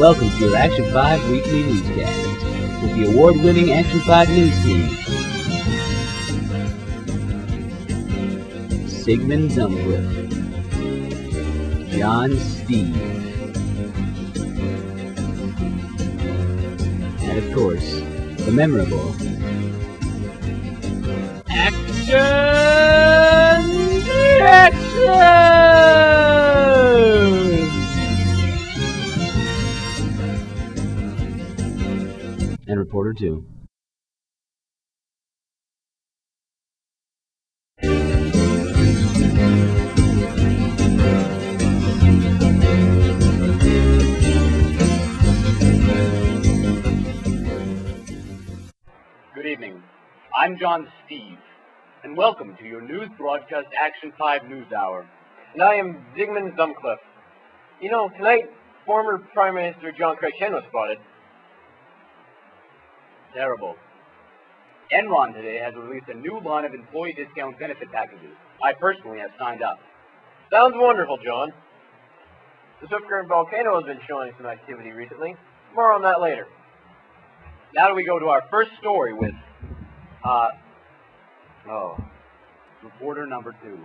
Welcome to your Action 5 Weekly Newscast with the award-winning Action 5 News team. Sigmund Dumcliffe, John Steve, and of course, the memorable Action Jackson! And Reporter 2. Good evening. I'm John Steve, and welcome to your news broadcast Action 5 News Hour. And I am Sigmund Dumcliffe. You know, tonight, former Prime Minister John Craig was spotted. Terrible. Enron today has released a new line of employee discount benefit packages. I personally have signed up. Sounds wonderful, John. The Swift-Current volcano has been showing some activity recently. More on that later. Now we go to our first story with, Reporter number 2.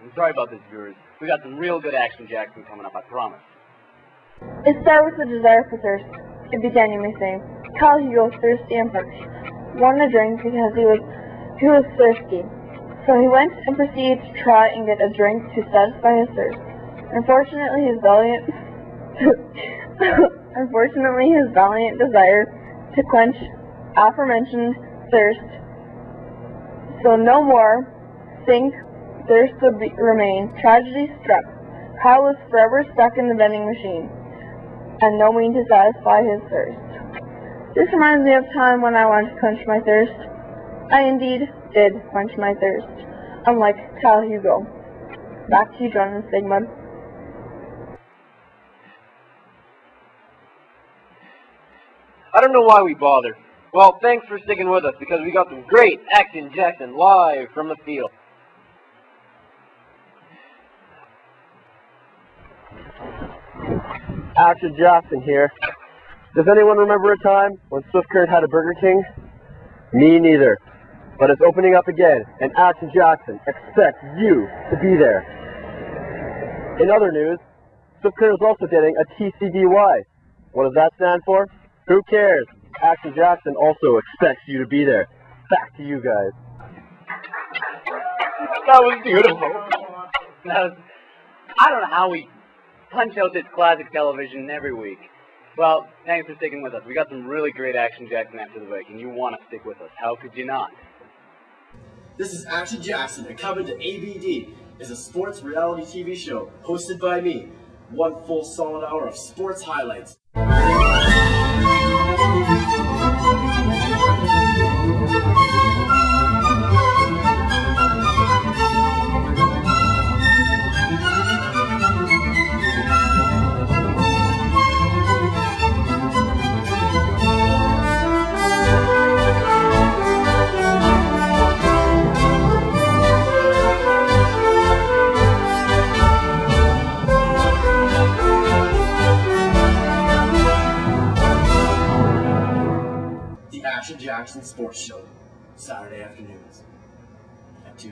I'm sorry about this, viewers. We got some real good Action Jackson coming up, I promise. It started with a desire for thirst. It began, you may say. Kyle Hugo, thirsty and parched, wanted a drink because he was thirsty. So he went and proceeded to try and get a drink to satisfy his thirst. Unfortunately, his valiant desire to quench aforementioned thirst. So no more think thirst would remain. Tragedy struck. Kyle was forever stuck in the vending machine, and no means to satisfy his thirst. This reminds me of time when I wanted to quench my thirst. I indeed did quench my thirst, unlike Kyle Hugo. Back to you, John and Sigmund. I don't know why we bother. Well, thanks for sticking with us, because we got some great Action Jackson live from the field. Action Jackson here. Does anyone remember a time when Swift-Current had a Burger King? Me neither. But it's opening up again, and Action Jackson expects you to be there. In other news, Swift-Current is also getting a TCDY. What does that stand for? Who cares? Action Jackson also expects you to be there. Back to you guys. That was beautiful. I don't know how we punch out this classic television every week. Well, thanks for sticking with us. We got some really great Action Jackson after the break, and you want to stick with us. How could you not? This is Action Jackson, and coming to ABD is a sports reality TV show hosted by me. One full solid hour of sports highlights. Action Jackson Sports Show, Saturday afternoons at 2.